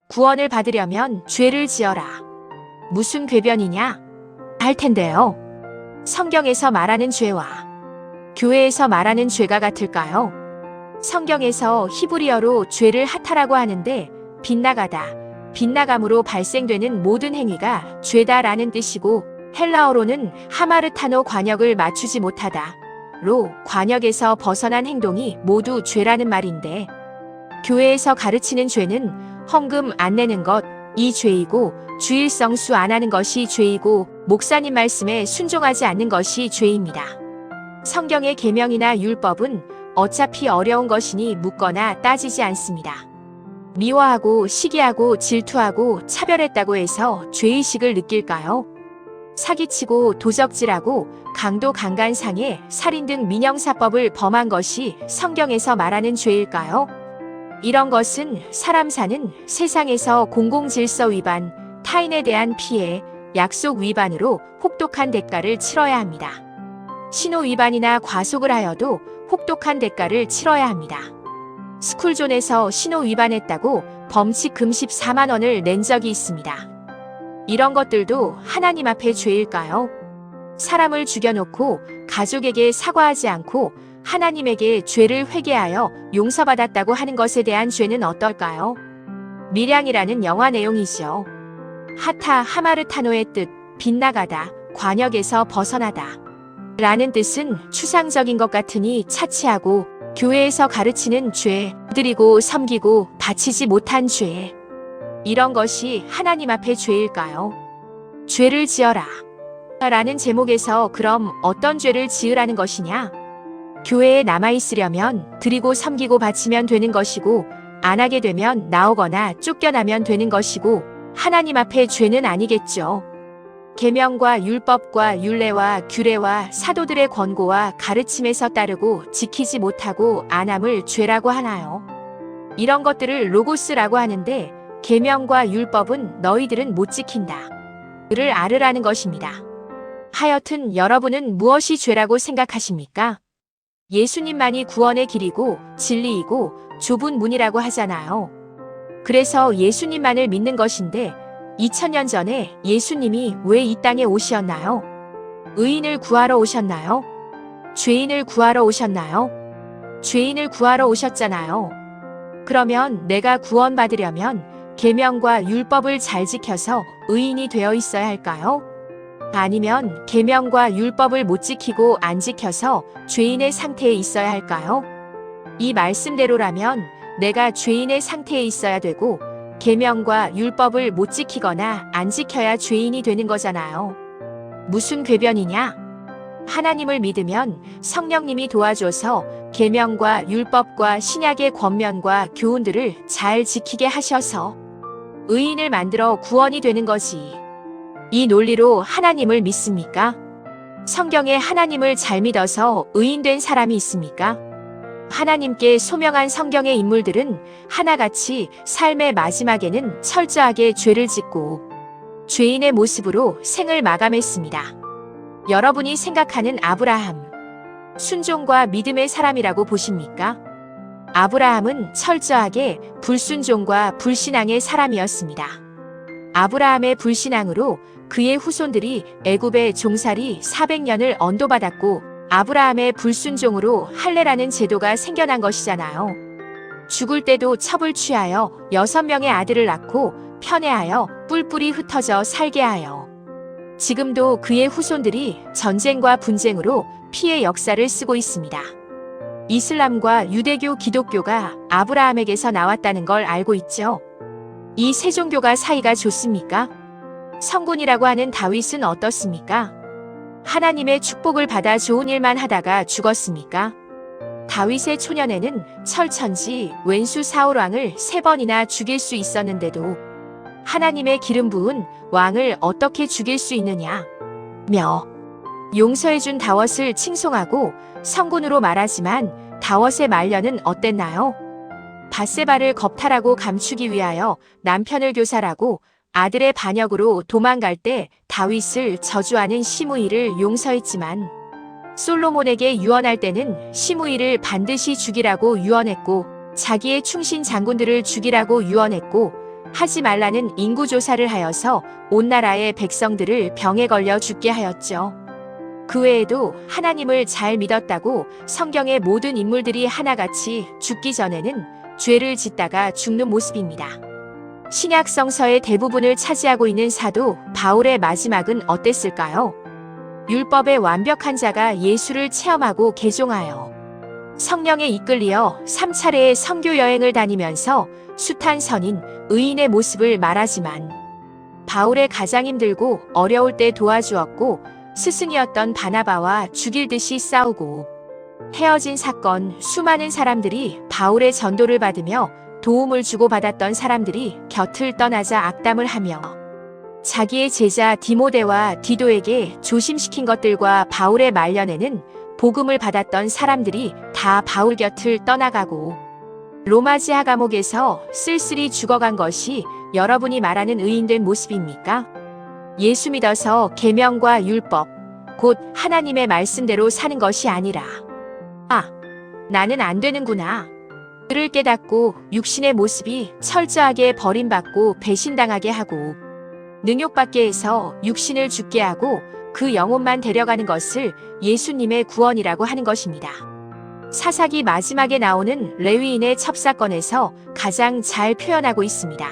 구원을 받으려면 죄를 지어라. 무슨 궤변이냐? 할 텐데요. 성경에서 말하는 죄와 교회에서 말하는 죄가 같을까요? 성경에서 히브리어로 죄를 하타라고 하는데 빗나가다, 빗나감으로 발생되는 모든 행위가 죄다라는 뜻이고 헬라어로는 하마르타노 관역을 맞추지 못하다로 관역에서 벗어난 행동이 모두 죄라는 말인데 교회에서 가르치는 죄는 헌금 안 내는 것, 이 죄이고 주일 성수 안 하는 것이 죄이고 목사님 말씀에 순종하지 않는 것이 죄입니다. 성경의 계명이나 율법은 어차피 어려운 것이니 묻거나 따지지 않습니다. 미워하고 시기하고 질투하고 차별했다고 해서 죄의식을 느낄까요? 사기치고 도적질하고 강도 강간상해 살인 등 민형사법을 범한 것이 성경에서 말하는 죄일까요? 이런 것은 사람 사는 세상에서 공공질서 위반, 타인에 대한 피해, 약속 위반으로 혹독한 대가를 치러야 합니다. 신호 위반이나 과속을 하여도 혹독한 대가를 치러야 합니다. 스쿨존에서 신호 위반했다고 범칙 금 14만 원을 낸 적이 있습니다. 이런 것들도 하나님 앞에 죄일까요? 사람을 죽여놓고 가족에게 사과하지 않고 하나님에게 죄를 회개하여 용서받았다고 하는 것에 대한 죄는 어떨까요? 밀양이라는 영화 내용이죠. 하타 하마르타노의 뜻, 빗나가다, 관역에서 벗어나다 라는 뜻은 추상적인 것 같으니 차치하고 교회에서 가르치는 죄, 드리고 섬기고 바치지 못한 죄, 이런 것이 하나님 앞에 죄일까요? 죄를 지어라 라는 제목에서 그럼 어떤 죄를 지으라는 것이냐? 교회에 남아있으려면 드리고 섬기고 바치면 되는 것이고 안 하게 되면 나오거나 쫓겨나면 되는 것이고 하나님 앞에 죄는 아니겠죠. 계명과 율법과 율례와 규례와 사도들의 권고와 가르침에서 따르고 지키지 못하고 안함을 죄라고 하나요? 이런 것들을 로고스라고 하는데 계명과 율법은 너희들은 못 지킨다 를 알으라는 것입니다. 하여튼 여러분은 무엇이 죄라고 생각하십니까? 예수님만이 구원의 길이고 진리이고 좁은 문이라고 하잖아요. 그래서 예수님만을 믿는 것인데 2000년 전에 예수님이 왜 이 땅에 오셨나요? 의인을 구하러 오셨나요? 죄인을 구하러 오셨나요? 죄인을 구하러 오셨잖아요. 그러면 내가 구원받으려면 계명과 율법을 잘 지켜서 의인이 되어 있어야 할까요? 아니면 계명과 율법을 못 지키고 안 지켜서 죄인의 상태에 있어야 할까요? 이 말씀대로라면 내가 죄인의 상태에 있어야 되고 계명과 율법을 못 지키거나 안 지켜야 죄인이 되는 거잖아요. 무슨 궤변이냐? 하나님을 믿으면 성령님이 도와줘서 계명과 율법과 신약의 권면과 교훈들을 잘 지키게 하셔서 의인을 만들어 구원이 되는 거지. 이 논리로 하나님을 믿습니까? 성경에 하나님을 잘 믿어서 의인된 사람이 있습니까? 하나님께 소명한 성경의 인물들은 하나같이 삶의 마지막에는 철저하게 죄를 짓고 죄인의 모습으로 생을 마감했습니다. 여러분이 생각하는 아브라함, 순종과 믿음의 사람이라고 보십니까? 아브라함은 철저하게 불순종과 불신앙의 사람이었습니다. 아브라함의 불신앙으로 그의 후손들이 애굽의 종살이 400년을 언도받았고 아브라함의 불순종으로 할례라는 제도가 생겨난 것이잖아요. 죽을 때도 첩을 취하여 6명의 아들을 낳고 편애하여 뿔뿔이 흩어져 살게 하여 지금도 그의 후손들이 전쟁과 분쟁으로 피해 역사를 쓰고 있습니다. 이슬람과 유대교, 기독교가 아브라함에게서 나왔다는 걸 알고 있죠. 이 세 종교가 사이가 좋습니까? 성군이라고 하는 다윗은 어떻습니까? 하나님의 축복을 받아 좋은 일만 하다가 죽었습니까? 다윗의 초년에는 철천지 왼수 사울왕을 3번이나 죽일 수 있었는데도 하나님의 기름 부은 왕을 어떻게 죽일 수 있느냐? 며 용서해준 다윗을 칭송하고 성군으로 말하지만 다윗의 말년은 어땠나요? 밧세바를 겁탈하고 감추기 위하여 남편을 교살하고 아들의 반역으로 도망갈 때 다윗을 저주하는 시므이를 용서했지만 솔로몬에게 유언할 때는 시므이를 반드시 죽이라고 유언했고 자기의 충신 장군들을 죽이라고 유언했고 하지 말라는 인구조사를 하여서 온 나라의 백성들을 병에 걸려 죽게 하였죠. 그 외에도 하나님을 잘 믿었다고 성경의 모든 인물들이 하나같이 죽기 전에는 죄를 짓다가 죽는 모습입니다. 신약 성서의 대부분을 차지하고 있는 사도 바울의 마지막은 어땠을까요? 율법의 완벽한 자가 예수를 체험하고 개종하여 성령에 이끌리어 3차례의 선교 여행을 다니면서 숱한 선인 의인의 모습을 말하지만 바울의 가장 힘들고 어려울 때 도와주었고 스승이었던 바나바와 죽일 듯이 싸우고 헤어진 사건, 수많은 사람들이 바울의 전도를 받으며 도움을 주고받았던 사람들이 곁을 떠나자 악담을 하며 자기의 제자 디모데와 디도에게 조심시킨 것들과 바울의 말년에는 복음을 받았던 사람들이 다 바울 곁을 떠나가고 로마 지하 감옥에서 쓸쓸히 죽어간 것이 여러분이 말하는 의인된 모습입니까? 예수 믿어서 계명과 율법, 곧 하나님의 말씀대로 사는 것이 아니라 나는 안 되는구나. 그를 깨닫고 육신의 모습이 철저하게 버림받고 배신당하게 하고 능욕받게 해서 육신을 죽게 하고 그 영혼만 데려가는 것을 예수님의 구원이라고 하는 것입니다. 사사기 마지막에 나오는 레위인의 첩사건에서 가장 잘 표현하고 있습니다.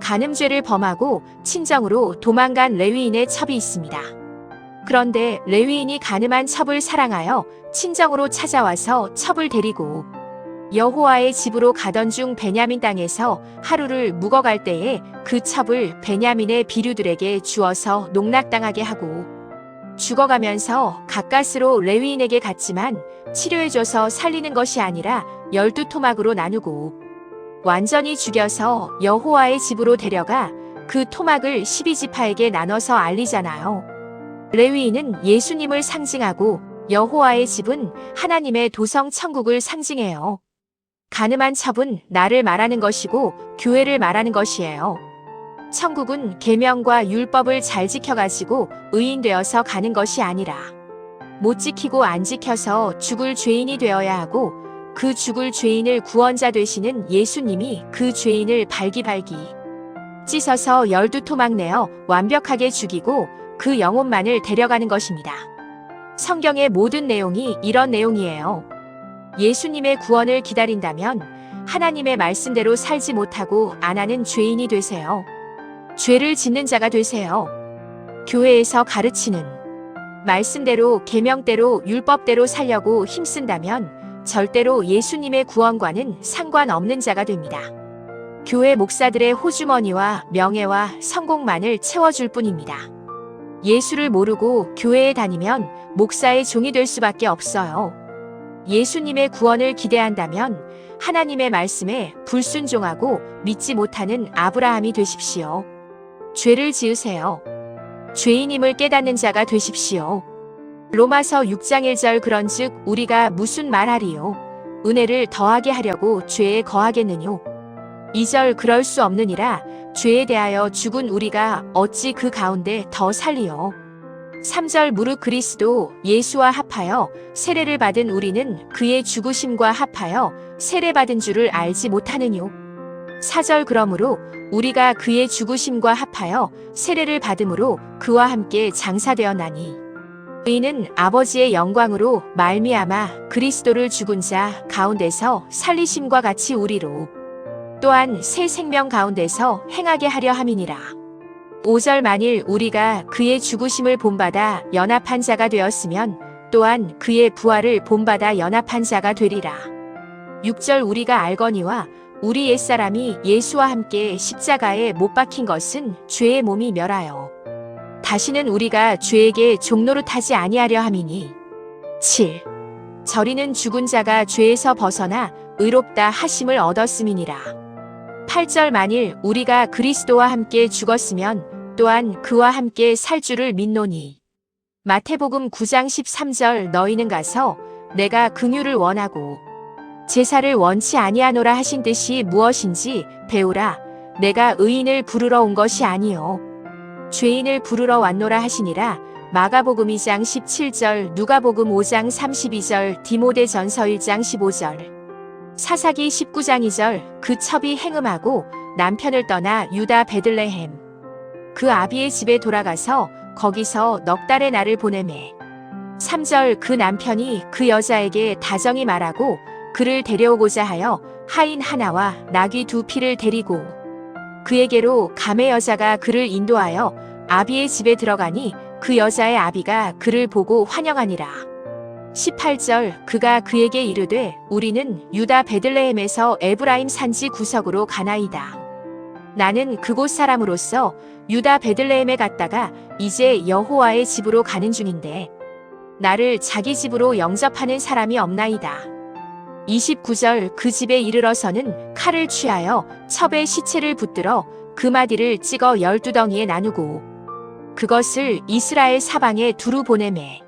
간음죄를 범하고 친정으로 도망간 레위인의 첩이 있습니다. 그런데 레위인이 간음한 첩을 사랑하여 친정으로 찾아와서 첩을 데리고 여호와의 집으로 가던 중 베냐민 땅에서 하루를 묵어갈 때에 그 첩을 베냐민의 비류들에게 주어서 농락당하게 하고 죽어가면서 가까스로 레위인에게 갔지만 치료해줘서 살리는 것이 아니라 12토막으로 나누고 완전히 죽여서 여호와의 집으로 데려가 그 토막을 12지파에게 나눠서 알리잖아요. 레위인은 예수님을 상징하고 여호와의 집은 하나님의 도성 천국을 상징해요. 간음한 첩은 나를 말하는 것이고 교회를 말하는 것이에요. 천국은 계명과 율법을 잘 지켜가지고 의인 되어서 가는 것이 아니라 못 지키고 안 지켜서 죽을 죄인이 되어야 하고 그 죽을 죄인을 구원자 되시는 예수님이 그 죄인을 발기발기 찢어서 12토막 내어 완벽하게 죽이고 그 영혼만을 데려가는 것입니다. 성경의 모든 내용이 이런 내용이에요. 예수님의 구원을 기다린다면 하나님의 말씀대로 살지 못하고 안 하는 죄인이 되세요. 죄를 짓는 자가 되세요. 교회에서 가르치는 말씀대로 계명대로 율법대로 살려고 힘쓴다면 절대로 예수님의 구원과는 상관없는 자가 됩니다. 교회 목사들의 호주머니와 명예와 성공만을 채워줄 뿐입니다. 예수를 모르고 교회에 다니면 목사의 종이 될 수밖에 없어요. 예수님의 구원을 기대한다면 하나님의 말씀에 불순종하고 믿지 못하는 아브라함이 되십시오. 죄를 지으세요. 죄인임을 깨닫는 자가 되십시오. 로마서 6장 1절 그런즉 우리가 무슨 말하리요? 은혜를 더하게 하려고 죄에 거하겠느뇨? 2절 그럴 수 없느니라 죄에 대하여 죽은 우리가 어찌 그 가운데 더 살리요? 3절 무릇 그리스도 예수와 합하여 세례를 받은 우리는 그의 죽으심과 합하여 세례받은 줄을 알지 못하느뇨? 4절 그러므로 우리가 그의 죽으심과 합하여 세례를 받음으로 그와 함께 장사되었나니 이는 아버지의 영광으로 말미암아 그리스도를 죽은 자 가운데서 살리심과 같이 우리로 또한 새 생명 가운데서 행하게 하려 함이니라. 5절 만일 우리가 그의 죽으심을 본받아 연합한 자가 되었으면 또한 그의 부활을 본받아 연합한 자가 되리라. 6절 우리가 알거니와 우리 옛사람이 예수와 함께 십자가에 못 박힌 것은 죄의 몸이 멸하여 다시는 우리가 죄에게 종노릇하지 아니하려 함이니 7. 저리는 죽은 자가 죄에서 벗어나 의롭다 하심을 얻었음이니라. 8절 만일 우리가 그리스도와 함께 죽었으면 또한 그와 함께 살 줄을 믿노니. 마태복음 9장 13절 너희는 가서 내가 긍휼을 원하고 제사를 원치 아니하노라 하신 뜻이 무엇인지 배우라. 내가 의인을 부르러 온 것이 아니요 죄인을 부르러 왔노라 하시니라. 마가복음 2장 17절 누가복음 5장 32절 디모데전서 1장 15절 사사기 19장 2절 그 첩이 행음하고 남편을 떠나 유다 베들레헴 그 아비의 집에 돌아가서 거기서 넉 달의 날을 보내매 3절 그 남편이 그 여자에게 다정히 말하고 그를 데려오고자 하여 하인 하나와 나귀 2匹를 데리고 그에게로 가매 여자가 그를 인도하여 아비의 집에 들어가니 그 여자의 아비가 그를 보고 환영하니라. 18절 그가 그에게 이르되 우리는 유다 베들레헴에서 에브라임 산지 구석으로 가나이다. 나는 그곳 사람으로서 유다 베들레헴에 갔다가 이제 여호와의 집으로 가는 중인데 나를 자기 집으로 영접하는 사람이 없나이다. 29절 그 집에 이르러서는 칼을 취하여 첩에 시체를 붙들어 그 마디를 찍어 12덩이에 나누고 그것을 이스라엘 사방에 두루 보내매